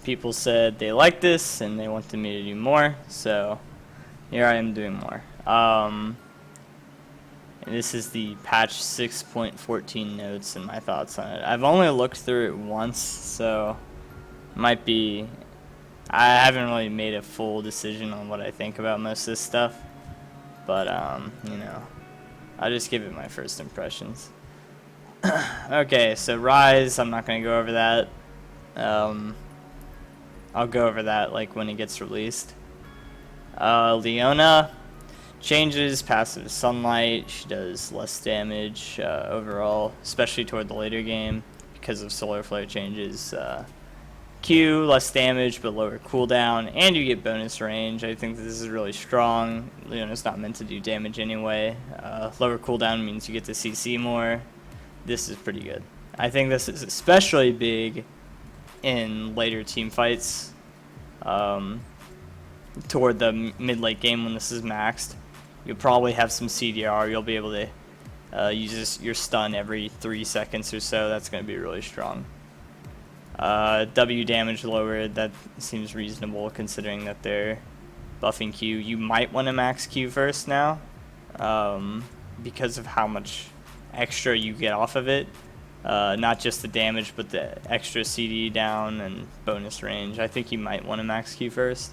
people said they liked this and they wanted me to do more, so here I am doing more. And this is the patch 6.14 notes and my thoughts on it. I've only looked through it once, so might be, I haven't really made a full decision on what I think about most of this stuff, but you know, I'll just give it my first impressions. Okay, so Rise, I'm not going to go over that. I'll go over that like when it gets released. Leona changes passive sunlight. She does less damage overall, especially toward the later game because of solar flare changes. Q, less damage but lower cooldown, and you get bonus range. I think this is really strong. Leona's not meant to do damage anyway. Lower cooldown means you get to CC more. This is pretty good. I think this is especially big in later team fights. Toward the mid-late game when this is maxed, you'll probably have some CDR. You'll be able to use your stun every 3 seconds or so. That's going to be really strong. W damage lowered. That seems reasonable considering that they're buffing Q. You might want to max Q first now because of how much extra you get off of it. Not just the damage, but the extra CD down and bonus range. I think you might want to max Q first.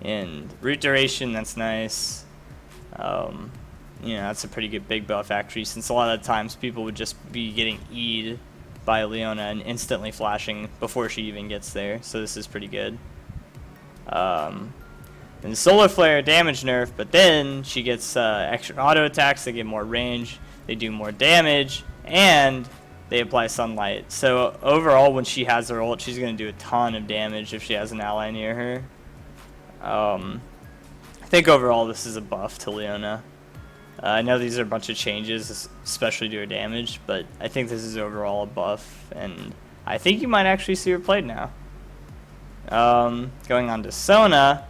And root duration, that's nice. You know, that's a pretty good big buff actually, since a lot of the times people would just be getting E'd by Leona and instantly flashing before she even gets there. So this is pretty good. And Solar Flare damage nerf, but then she gets extra auto attacks. They get more range, they do more damage, and they apply sunlight. So overall, when she has her ult, she's going to do a ton of damage if she has an ally near her. I think overall this is a buff to Leona. I know these are a bunch of changes, especially to her damage, but I think this is overall a buff, and I think you might actually see her played now. Going on to Sona,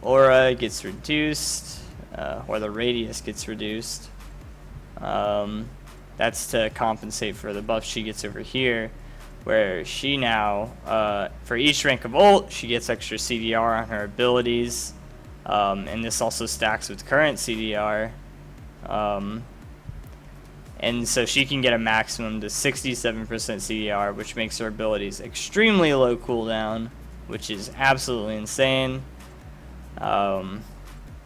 Aura gets reduced, or the radius gets reduced. That's to compensate for the buff she gets over here, where she now, for each rank of ult, she gets extra CDR on her abilities, and this also stacks with current CDR, and so she can get a maximum to 67% CDR, which makes her abilities extremely low cooldown, which is absolutely insane.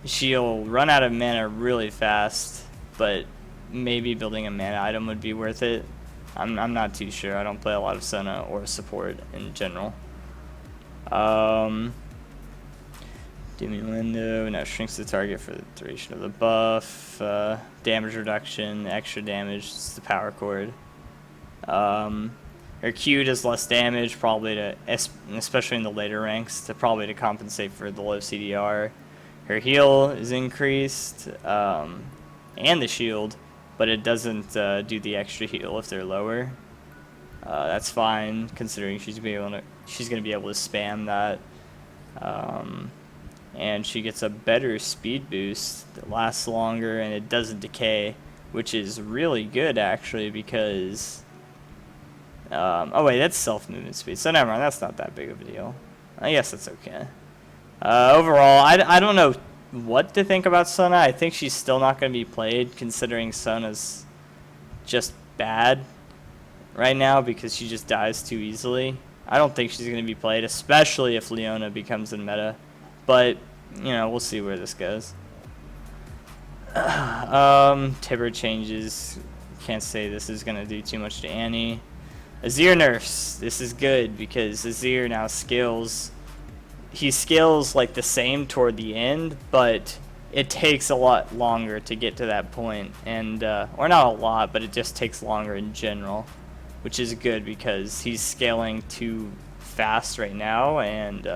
She'll run out of mana really fast, but maybe building a mana item would be worth it. I'm not too sure. I don't play a lot of Sona or support in general. Dimming window now shrinks the target for the duration of the buff. Damage reduction, extra damage. It's the power chord. Her Q does less damage, probably to, especially in the later ranks, to compensate for the low CDR. Her heal is increased, and the shield, but it doesn't do the extra heal if they're lower. That's fine, considering she's going to be able to spam that. And she gets a better speed boost that lasts longer, and it doesn't decay, which is really good actually, because oh wait, that's self-movement speed, so never mind, that's not that big of a deal. I guess that's okay. Overall, I don't know what to think about Sona. I think she's still not going to be played, considering Sona's just bad right now because she just dies too easily. I don't think she's going to be played, especially if Leona becomes in meta. But, you know, we'll see where this goes. Tibber changes. Can't say this is going to do too much to Annie. Azir nerfs. This is good because Azir now scales. He scales like the same toward the end, but it takes a lot longer to get to that point, and or not a lot, but it just takes longer in general, which is good because he's scaling too fast right now, and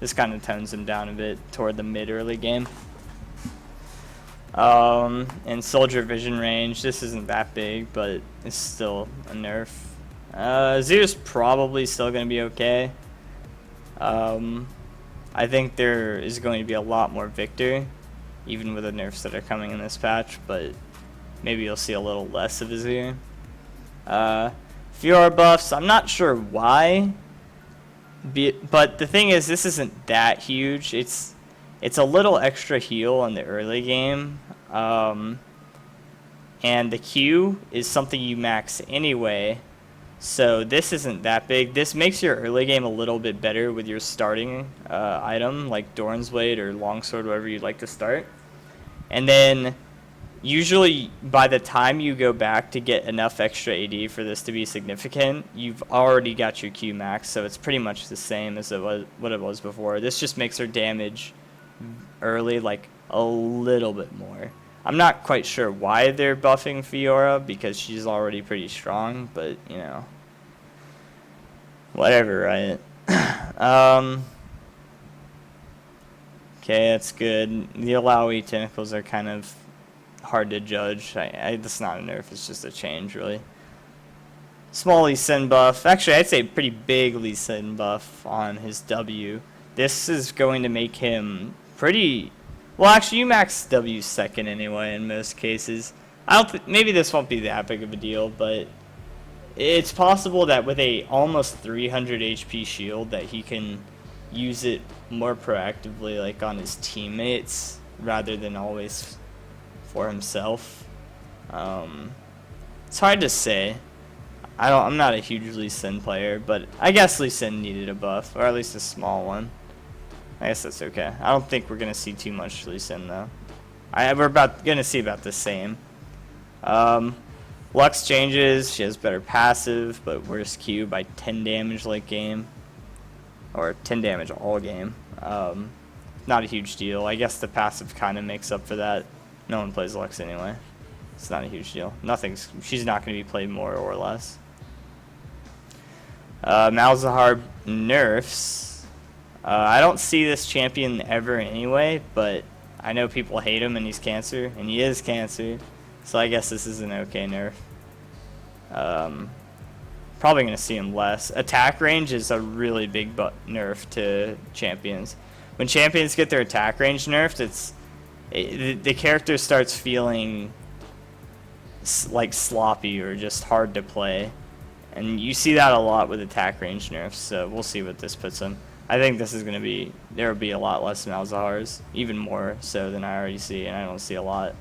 this kind of tones him down a bit toward the mid-early game. And soldier vision range, this isn't that big, but it's still a nerf. Azir's probably still going to be okay. I think there is going to be a lot more Victor, even with the nerfs that are coming in this patch, but maybe you'll see a little less of Azir. Fiora buffs, I'm not sure why. But the thing is, this isn't that huge. It's a little extra heal in the early game. And the Q is something you max anyway. So this isn't that big. This makes your early game a little bit better with your starting item, like Doran's Blade or Longsword, whatever you'd like to start. And then usually by the time you go back to get enough extra AD for this to be significant, you've already got your Q max, so it's pretty much the same as what it was before. This just makes her damage early like a little bit more. I'm not quite sure why they're buffing Fiora, because she's already pretty strong, but, you know, whatever, right? Okay, that's good. The Allorim tentacles are kind of hard to judge. That's not a nerf, it's just a change, really. Small Leeson buff. Actually, I'd say pretty big Leeson buff on his W. This is going to make him pretty... Well, actually, you max W second anyway in most cases. Maybe this won't be that big of a deal, but it's possible that with a almost 300 HP shield that he can use it more proactively, like on his teammates, rather than always for himself. It's hard to say. I'm not a huge Leeson player, but I guess Leeson needed a buff, or at least a small one. I guess that's okay. I don't think we're going to see too much Leeson, though. We're going to see about the same. Lux changes. She has better passive, but worse Q by 10 damage late game. Or 10 damage all game. Not a huge deal. I guess the passive kind of makes up for that. No one plays Lux anyway. It's not a huge deal. She's not going to be played more or less. Malzahar nerfs. I don't see this champion ever anyway, but I know people hate him and he's cancer, and he is cancer, so I guess this is an okay nerf. Probably going to see him less. Attack range is a really big nerf to champions. When champions get their attack range nerfed, the character starts feeling like sloppy or just hard to play, and you see that a lot with attack range nerfs, so we'll see what this puts him. I think this is going to be, there will be a lot less Malzahars, even more so than I already see, and I don't see a lot.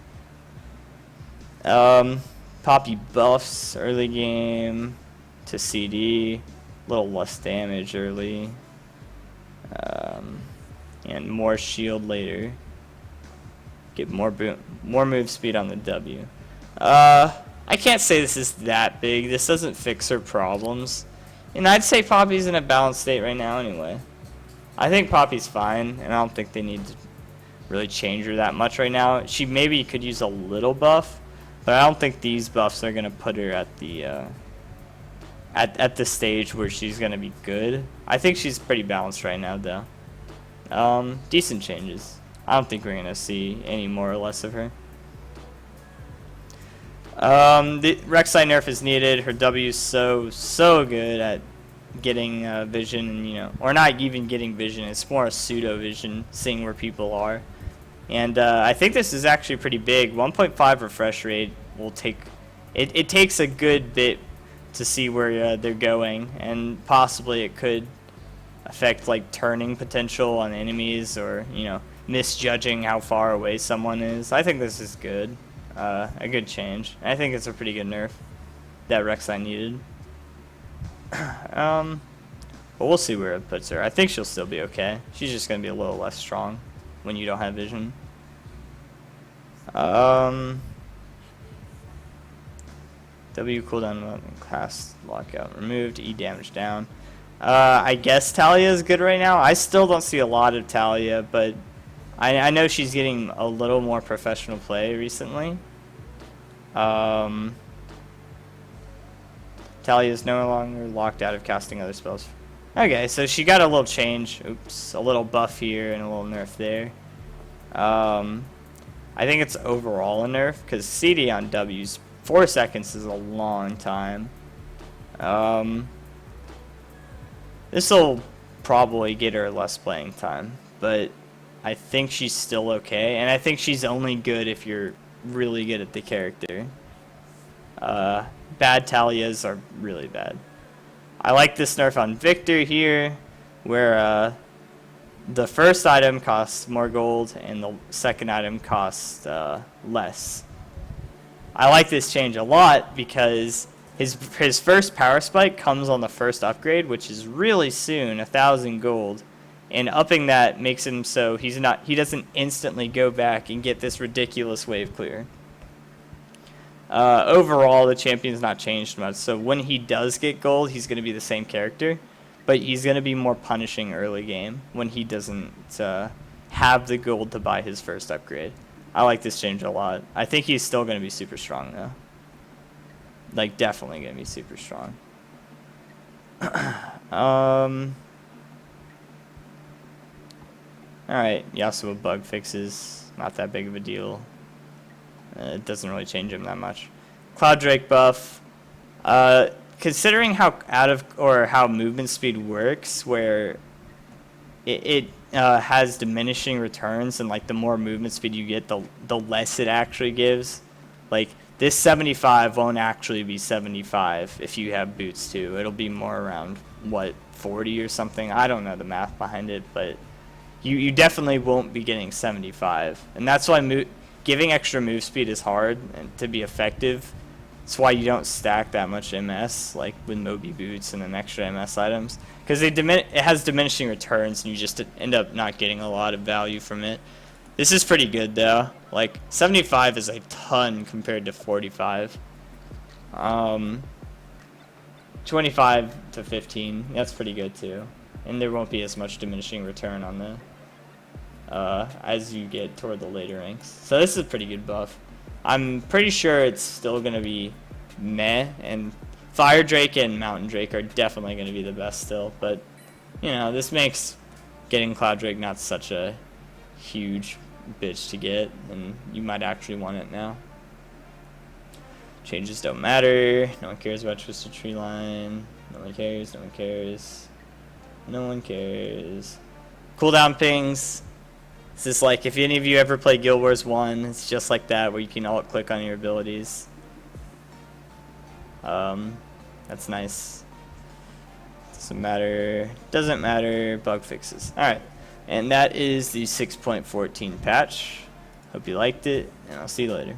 Poppy buffs early game to CD, a little less damage early, and more shield later. Get more move speed on the W. I can't say this is that big. This doesn't fix her problems, and I'd say Poppy's in a balanced state right now anyway. I think Poppy's fine, and I don't think they need to really change her that much right now. She maybe could use a little buff, but I don't think these buffs are going to put her at the at the stage where she's going to be good. I think she's pretty balanced right now, though. Decent changes. I don't think we're going to see any more or less of her. The Rek'Sai nerf is needed. Her W is so good at getting vision, and, you know, or not even getting vision. It's more a pseudo vision, seeing where people are. And I think this is actually pretty big. 1.5 refresh rate will take. It takes a good bit to see where they're going, and possibly it could affect like turning potential on enemies, or, you know, misjudging how far away someone is. I think this is good. A good change. I think it's a pretty good nerf that Rek'Sai needed. But we'll see where it puts her. I think she'll still be okay. She's just going to be a little less strong when you don't have vision. W cooldown class lockout removed. E damage down. I guess Talia is good right now. I still don't see a lot of Talia, but I know she's getting a little more professional play recently. Talia is no longer locked out of casting other spells. Okay, so she got a little change. Oops, a little buff here and a little nerf there. I think it's overall a nerf, because CD on W's 4 seconds is a long time. This will probably get her less playing time, but I think she's still okay, and I think she's only good if you're really good at the character. bad Talias are really bad. I like this nerf on Victor here, where the first item costs more gold and the second item costs less. I like this change a lot because his first power spike comes on the first upgrade, which is really soon, 1,000 gold. And upping that makes him so he doesn't instantly go back and get this ridiculous wave clear. Overall, the champion's not changed much, so when he does get gold, he's going to be the same character, but he's going to be more punishing early game when he doesn't have the gold to buy his first upgrade. I like this change a lot. I think he's still going to be super strong, though. Like, definitely going to be super strong. Alright, Yasuo bug fixes. Not that big of a deal. It doesn't really change him that much. Cloud Drake buff. Considering how movement speed works, where it has diminishing returns, and like the more movement speed you get, the less it actually gives. Like this 75 won't actually be 75 if you have boots too. It'll be more around what 40 or something. I don't know the math behind it, but you definitely won't be getting 75, and that's why giving extra move speed is hard and to be effective. That's why you don't stack that much MS, like with Moby boots and then extra MS items, because it has diminishing returns, and you just end up not getting a lot of value from it. This is pretty good though. Like 75 is a ton compared to 45. 25 to 15, that's pretty good too, and there won't be as much diminishing return on the as you get toward the later ranks. So this is a pretty good buff. I'm pretty sure it's still going to be meh, and Fire Drake and Mountain Drake are definitely going to be the best still, but you know, this makes getting Cloud Drake not such a huge bitch to get, and you might actually want it now. Changes don't matter. No one cares about Twisted Tree Line. No one cares, no one cares. No one cares. Cooldown pings. This is like, if any of you ever play Guild Wars 1, it's just like that, where you can alt-click on your abilities. That's nice. Doesn't matter. Doesn't matter. Bug fixes. Alright. And that is the 6.14 patch. Hope you liked it, and I'll see you later.